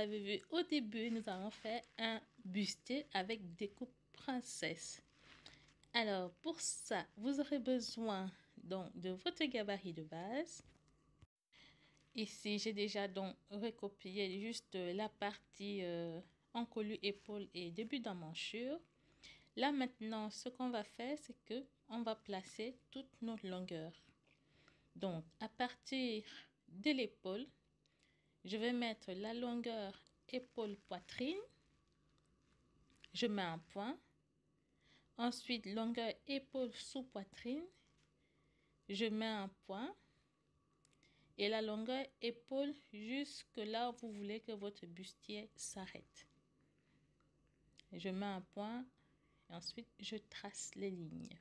l'avez vu au début, nous allons faire un bustier avec découpe princesse. Alors, pour ça, vous aurez besoin donc de votre gabarit de base. Ici, j'ai déjà donc recopié juste la partie encolure épaule et début d'emmanchure. Là maintenant, ce qu'on va faire, c'est que on va placer toutes nos longueurs. Donc, à partir de l'épaule, je vais mettre la longueur épaule-poitrine. Je mets un point. Ensuite, longueur épaule sous poitrine. Je mets un point. Et la longueur épaule jusque là où vous voulez que votre bustier s'arrête. Je mets un point et ensuite je trace les lignes.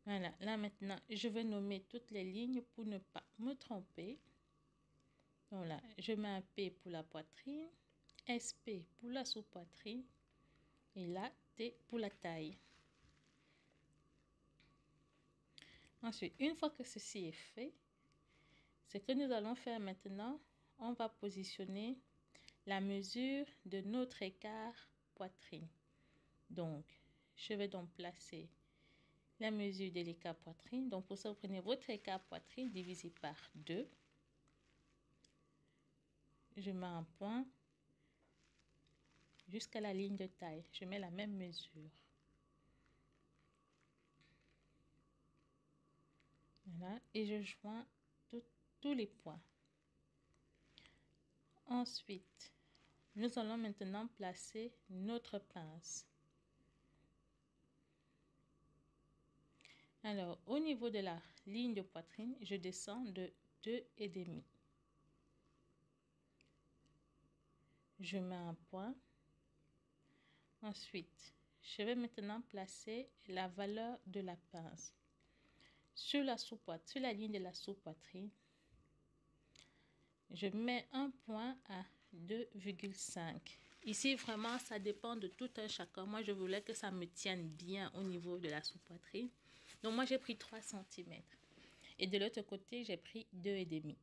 Voilà, là maintenant je vais nommer toutes les lignes pour ne pas me tromper. Voilà, je mets un P pour la poitrine, SP pour la sous-poitrine et là T pour la taille. Ensuite, une fois que ceci est fait, ce que nous allons faire maintenant, on va positionner la mesure de notre écart poitrine. Donc, je vais donc placer la mesure de l'écart poitrine. Donc, pour ça, vous prenez votre écart poitrine divisé par 2. Je mets un point jusqu'à la ligne de taille. Je mets la même mesure. Voilà, et je joins tous les points. Ensuite, nous allons maintenant placer notre pince. Alors, au niveau de la ligne de poitrine, je descends de 2,5. Je mets un point. Ensuite, je vais maintenant placer la valeur de la pince sur la ligne de la sous-poitrine. Je mets un point à 2,5. Ici, vraiment, ça dépend de tout un chacun. Moi, je voulais que ça me tienne bien au niveau de la sous-poitrine. Donc, moi, j'ai pris 3 cm. Et de l'autre côté, j'ai pris 2,5.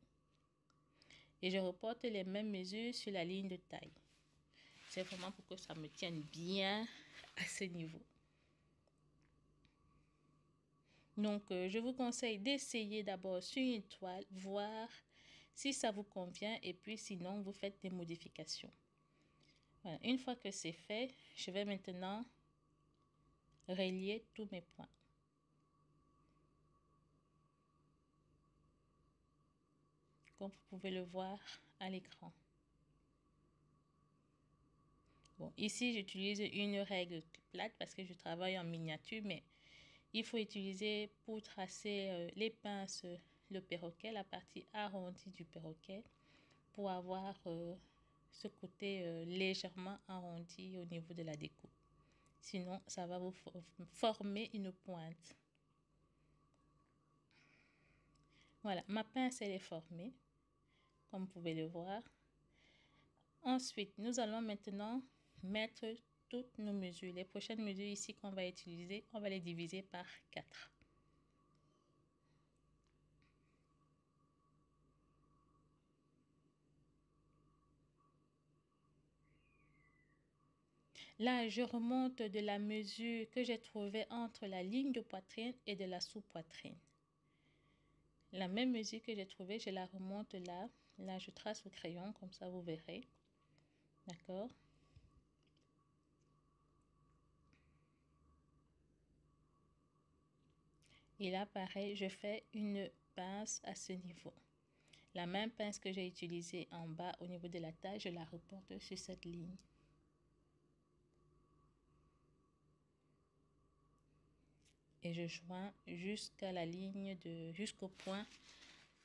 Et je reporte les mêmes mesures sur la ligne de taille. C'est vraiment pour que ça me tienne bien à ce niveau. Donc, je vous conseille d'essayer d'abord sur une toile, voir si ça vous convient et puis sinon, vous faites des modifications. Voilà. Une fois que c'est fait, je vais maintenant relier tous mes points. Comme vous pouvez le voir à l'écran. Bon, ici, j'utilise une règle plate parce que je travaille en miniature, mais il faut utiliser pour tracer les pinces, le perroquet, la partie arrondie du perroquet, pour avoir ce côté légèrement arrondi au niveau de la découpe. Sinon, ça va vous former une pointe. Voilà, ma pince, elle est formée, comme vous pouvez le voir. Ensuite, nous allons maintenant mettre toutes nos mesures. Les prochaines mesures ici qu'on va utiliser, on va les diviser par 4. Là, je remonte de la mesure que j'ai trouvée entre la ligne de poitrine et de la sous-poitrine. La même mesure que j'ai trouvée, je la remonte là. Là, je trace au crayon, comme ça vous verrez. D'accord? Et là, pareil, je fais une pince à ce niveau. La même pince que j'ai utilisée en bas au niveau de la taille, je la reporte sur cette ligne. Et je joins jusqu'à la ligne jusqu'au point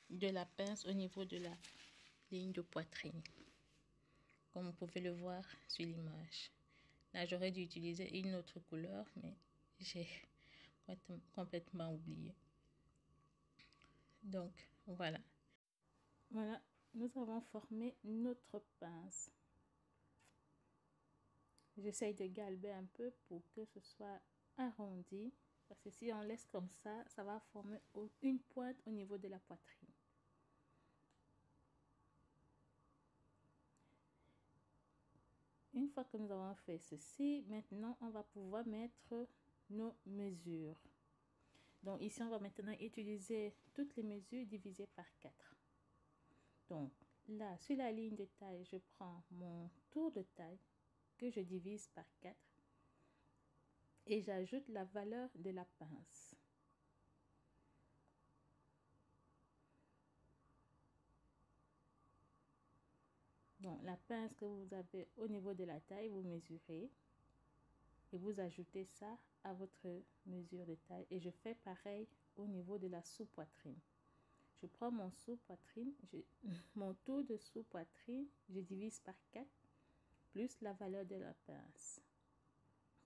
de la pince au niveau de la ligne de poitrine. Comme vous pouvez le voir sur l'image. Là, j'aurais dû utiliser une autre couleur, mais j'ai complètement oublié. Donc, voilà. Voilà, nous avons formé notre pince. J'essaye de galber un peu pour que ce soit arrondi. Parce que si on laisse comme ça va former une pointe au niveau de la poitrine. Une fois que nous avons fait ceci, maintenant on va pouvoir mettre nos mesures. Donc ici, on va maintenant utiliser toutes les mesures divisées par 4. Donc là, sur la ligne de taille, je prends mon tour de taille que je divise par 4 et j'ajoute la valeur de la pince. Donc la pince que vous avez au niveau de la taille, vous mesurez et vous ajoutez ça à votre mesure de taille. Et je fais pareil au niveau de la sous-poitrine. Je prends mon sous-poitrine, mon tour de sous-poitrine, je divise par 4 plus la valeur de la pince.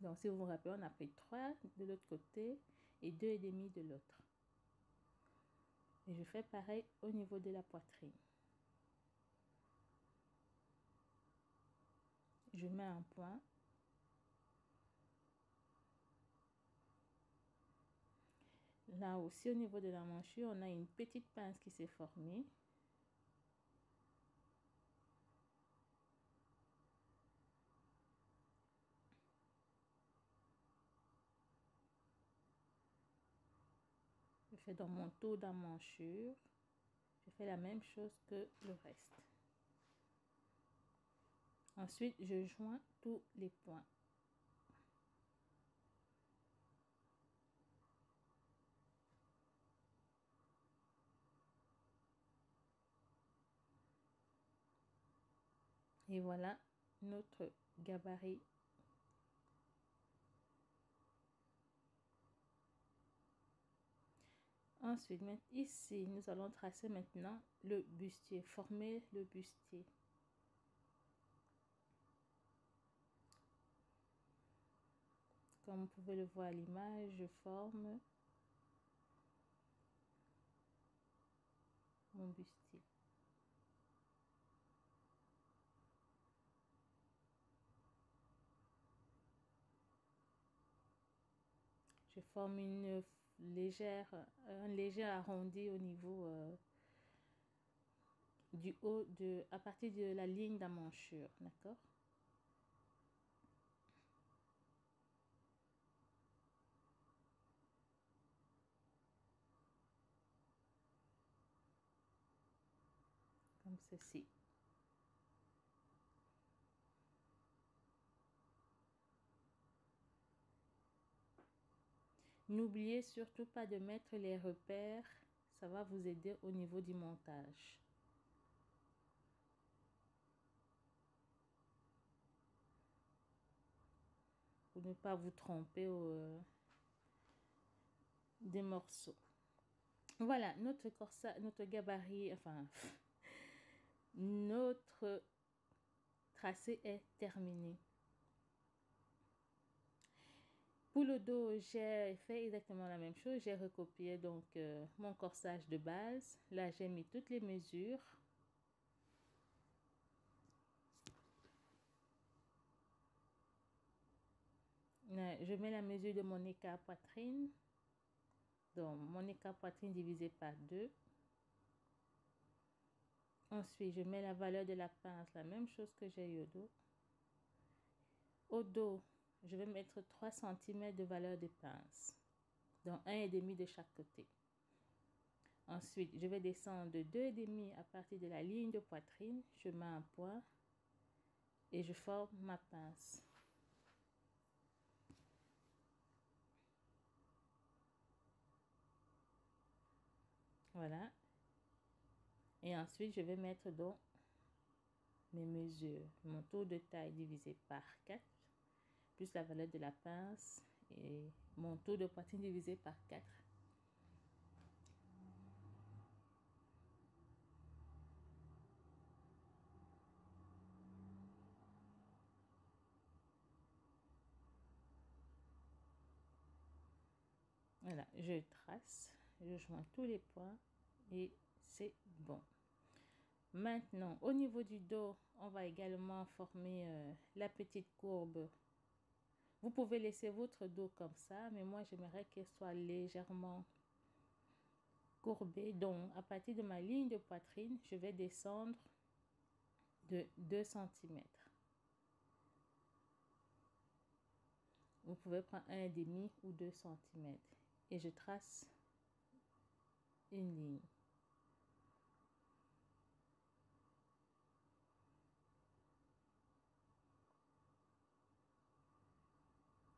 Donc, si vous vous rappelez, on a pris 3 de l'autre côté et 2,5 de l'autre. Et je fais pareil au niveau de la poitrine. Je mets un point. Là aussi, au niveau de la manchure, on a une petite pince qui s'est formée. Je fais dans mon tour d'emmanchure. Je fais la même chose que le reste. Ensuite, je joins tous les points. Et voilà notre gabarit. Ensuite, ici, nous allons tracer maintenant le bustier, former le bustier. Comme vous pouvez le voir à l'image, je forme mon bustier. Je forme un léger arrondi au niveau du haut, à partir de la ligne d'emmanchure, d'accord? Comme ceci. N'oubliez surtout pas de mettre les repères, ça va vous aider au niveau du montage. Pour ne pas vous tromper des morceaux. Voilà, notre corsage, notre gabarit, enfin, notre tracé est terminé. Pour le dos, j'ai fait exactement la même chose. J'ai recopié donc mon corsage de base. Là, j'ai mis toutes les mesures. Je mets la mesure de mon écart poitrine. Donc, mon écart poitrine divisé par 2. Ensuite, je mets la valeur de la pince, la même chose que j'ai eu au dos. Au dos, je vais mettre 3 cm de valeur de pince. Donc, 1,5 de chaque côté. Ensuite, je vais descendre de 2,5 à partir de la ligne de poitrine. Je mets un point et je forme ma pince. Voilà. Et ensuite, je vais mettre donc mes mesures. Mon tour de taille divisé par 4, plus la valeur de la pince et mon tour de poitrine divisé par 4. Voilà, je trace, je joins tous les points et c'est bon. Maintenant, au niveau du dos, on va également former la petite courbe Vous pouvez laisser votre dos comme ça, mais moi, j'aimerais qu'elle soit légèrement courbée. Donc, à partir de ma ligne de poitrine, je vais descendre de 2 cm. Vous pouvez prendre 1,5 ou 2 cm. Et je trace une ligne.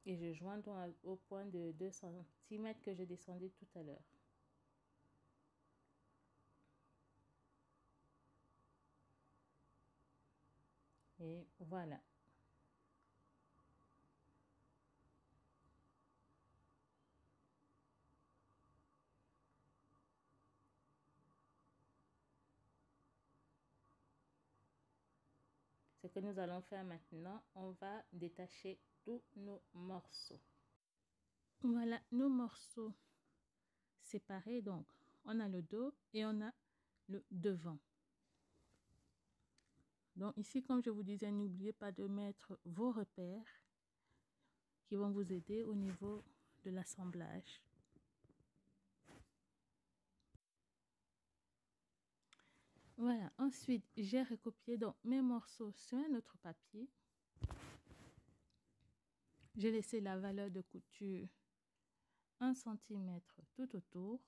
Et je joins donc au point de 2 cm que je descendais tout à l'heure. Et voilà. Ce que nous allons faire maintenant, on va détacher tous nos morceaux. Voilà nos morceaux séparés. Donc, on a le dos et on a le devant. Donc ici, comme je vous disais, n'oubliez pas de mettre vos repères qui vont vous aider au niveau de l'assemblage. Voilà, ensuite, j'ai recopié donc mes morceaux sur un autre papier. J'ai laissé la valeur de couture 1 cm tout autour.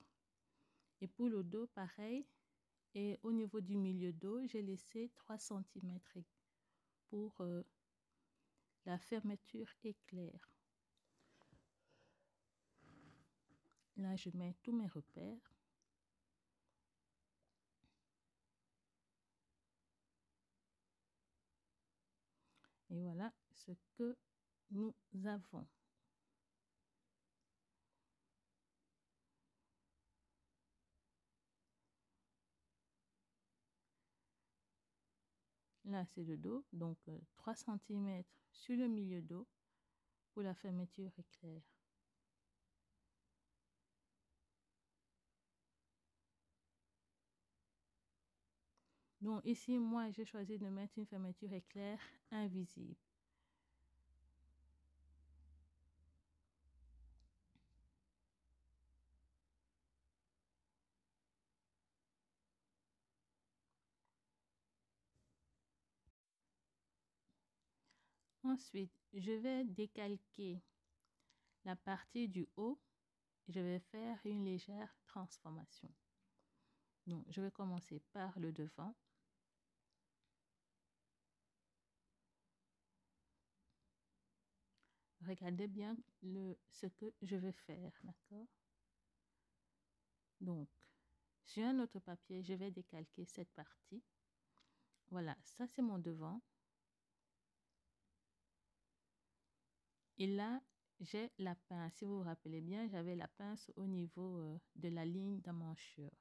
Et pour le dos, pareil. Et au niveau du milieu dos, j'ai laissé 3 cm pour la fermeture éclair. Là, je mets tous mes repères. Et voilà ce que nous avons. Là, c'est le dos, donc 3 cm sur le milieu dos pour la fermeture éclair. Donc ici, moi, j'ai choisi de mettre une fermeture éclair invisible. Ensuite, je vais décalquer la partie du haut. Je vais faire une légère transformation. Donc, je vais commencer par le devant. Regardez bien ce que je vais faire, d'accord? Donc, sur un autre papier, je vais décalquer cette partie. Voilà, ça c'est mon devant. Et là, j'ai la pince. Si vous vous rappelez bien, j'avais la pince au niveau de la ligne d'emmanchure.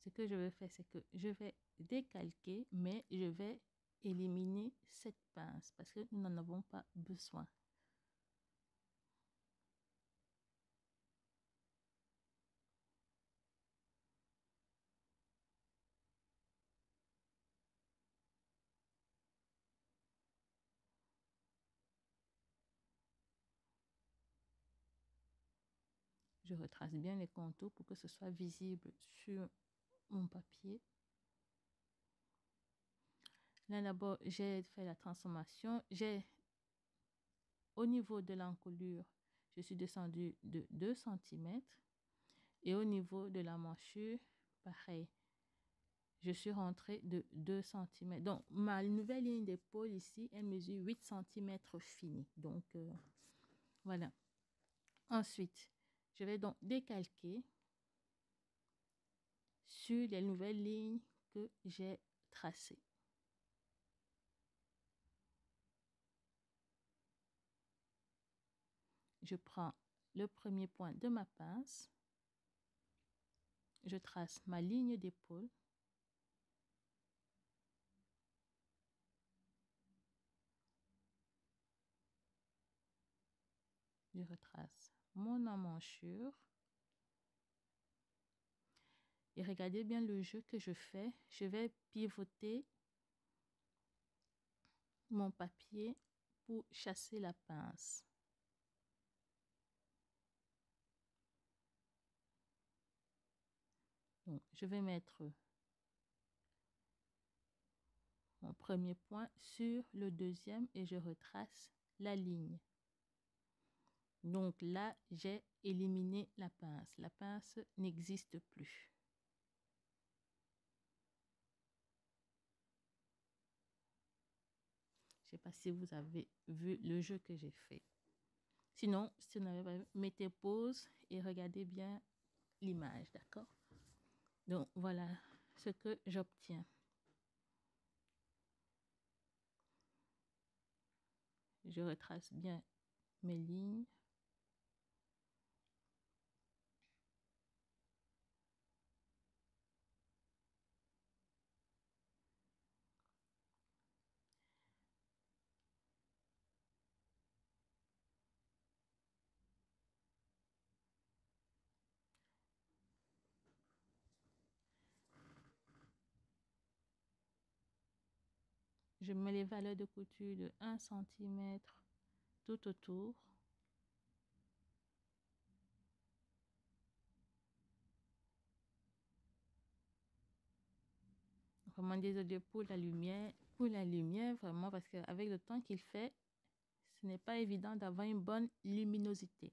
Ce que je vais faire, c'est que je vais décalquer, mais je vais éliminer cette pince parce que nous n'en avons pas besoin. Je retrace bien les contours pour que ce soit visible sur mon papier. Là, d'abord, j'ai fait la transformation. Au niveau de l'encolure, je suis descendue de 2 cm. Et au niveau de la manchure, pareil. Je suis rentrée de 2 cm. Donc, ma nouvelle ligne d'épaule ici, elle mesure 8 cm fini. Donc, voilà. Ensuite, je vais donc décalquer sur les nouvelles lignes que j'ai tracées. Je prends le premier point de ma pince. Je trace ma ligne d'épaule. Je retrace mon emmanchure. Et regardez bien le jeu que je fais. Je vais pivoter mon papier pour chasser la pince. Donc, je vais mettre mon premier point sur le deuxième et je retrace la ligne. Donc là, j'ai éliminé la pince. La pince n'existe plus. Je ne sais pas si vous avez vu le jeu que j'ai fait. Sinon, si vous n'avez pas vu, mettez pause et regardez bien l'image, d'accord? Donc voilà ce que j'obtiens. Je retrace bien mes lignes. Je mets les valeurs de couture de 1 cm tout autour. Vraiment désolée pour la lumière, vraiment, parce qu'avec le temps qu'il fait, ce n'est pas évident d'avoir une bonne luminosité.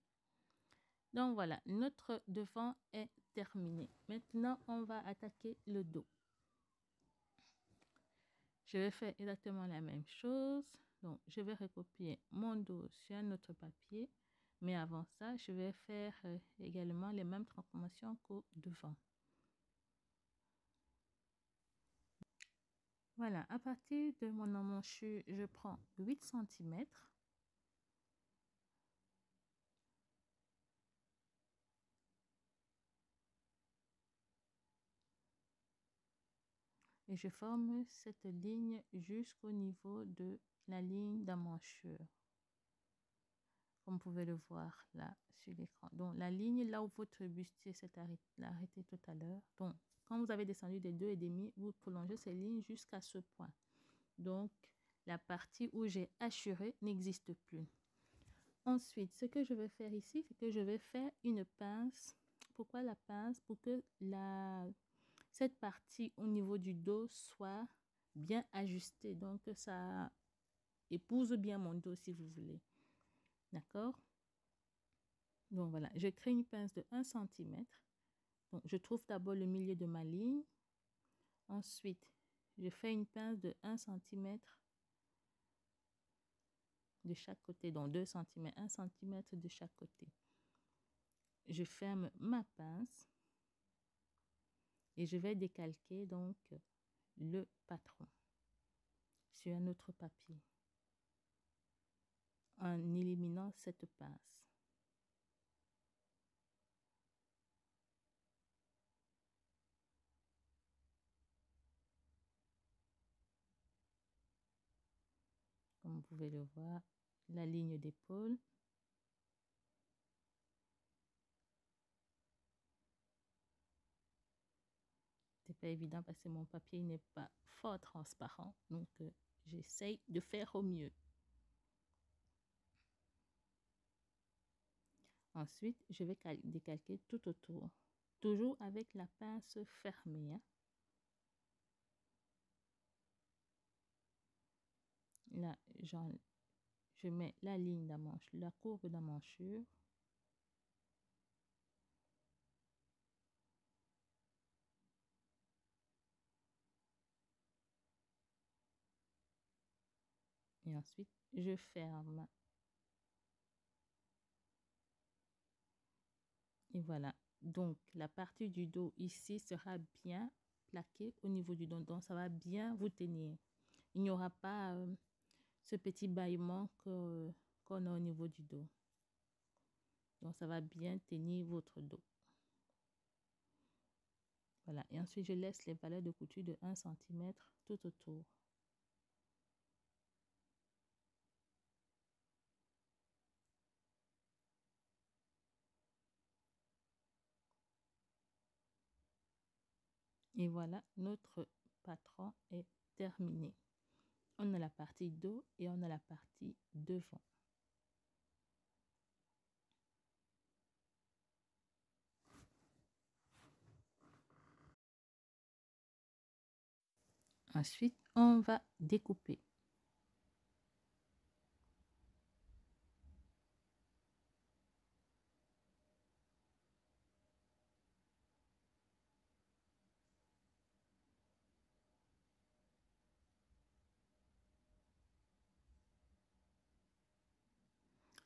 Donc voilà, notre devant est terminé. Maintenant, on va attaquer le dos. Je vais faire exactement la même chose. Donc, je vais recopier mon dos sur un autre papier. Mais avant ça, je vais faire également les mêmes transformations qu'au devant. Voilà, à partir de mon emmanchure, je prends 8 cm. Et je forme cette ligne jusqu'au niveau de la ligne d'emmanchure. Comme vous pouvez le voir là sur l'écran. Donc, la ligne là où votre bustier s'est arrêté tout à l'heure. Donc, quand vous avez descendu des 2,5, vous prolongez ces lignes jusqu'à ce point. Donc, la partie où j'ai hachuré n'existe plus. Ensuite, ce que je vais faire ici, c'est que je vais faire une pince. Pourquoi la pince? Pour que cette partie au niveau du dos soit bien ajustée. Donc, ça épouse bien mon dos si vous voulez. D'accord? Donc voilà, je crée une pince de 1 cm. Donc, je trouve d'abord le milieu de ma ligne. Ensuite, je fais une pince de 1 cm de chaque côté, donc 2 cm, 1 cm de chaque côté. Je ferme ma pince et je vais décalquer donc le patron sur un autre papier en éliminant cette pince. Comme vous pouvez le voir, la ligne d'épaule. C'est pas évident parce que mon papier n'est pas fort transparent, donc j'essaye de faire au mieux. Ensuite, je vais décalquer tout autour, toujours avec la pince fermée. Hein. Là, je mets la ligne d'emmanchure, la courbe d'emmanchure. Et ensuite, je ferme. Et voilà. Donc, la partie du dos ici sera bien plaquée au niveau du dos. Donc, ça va bien vous tenir. Il n'y aura pas ce petit bâillement qu'on a au niveau du dos. Donc, ça va bien tenir votre dos. Voilà. Et ensuite, je laisse les valeurs de couture de 1 cm tout autour. Et voilà, notre patron est terminé. On a la partie dos et on a la partie devant. Ensuite, on va découper.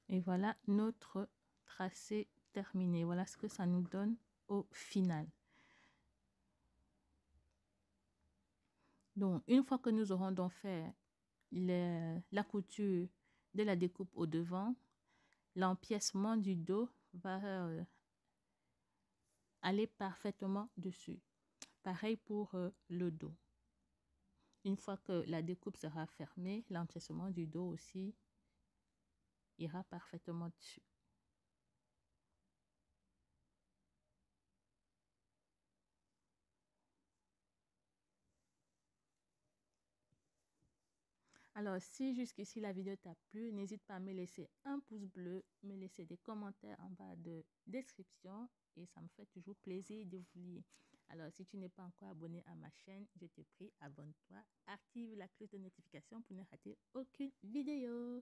Et voilà notre tracé terminé. Voilà ce que ça nous donne au final. Donc, une fois que nous aurons donc fait la couture de la découpe au devant, l'empiècement du dos va aller parfaitement dessus. Pareil pour le dos. Une fois que la découpe sera fermée, l'empiècement du dos aussi ira parfaitement dessus. Alors, si jusqu'ici la vidéo t'a plu, n'hésite pas à me laisser un pouce bleu, me laisser des commentaires en bas de description et ça me fait toujours plaisir de vous lire. Alors, si tu n'es pas encore abonné à ma chaîne, je te prie, abonne-toi, active la cloche de notification pour ne rater aucune vidéo.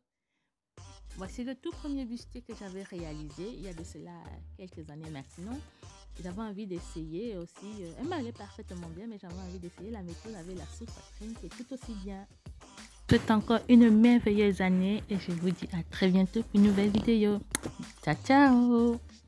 Voici le tout premier bustier que j'avais réalisé il y a de cela quelques années maintenant. J'avais envie d'essayer aussi, elle m'allait parfaitement bien, mais j'avais envie d'essayer la méthode avec la sous-poitrine qui est tout aussi bien. Je vous souhaite encore une merveilleuse année et je vous dis à très bientôt pour une nouvelle vidéo. Ciao, ciao!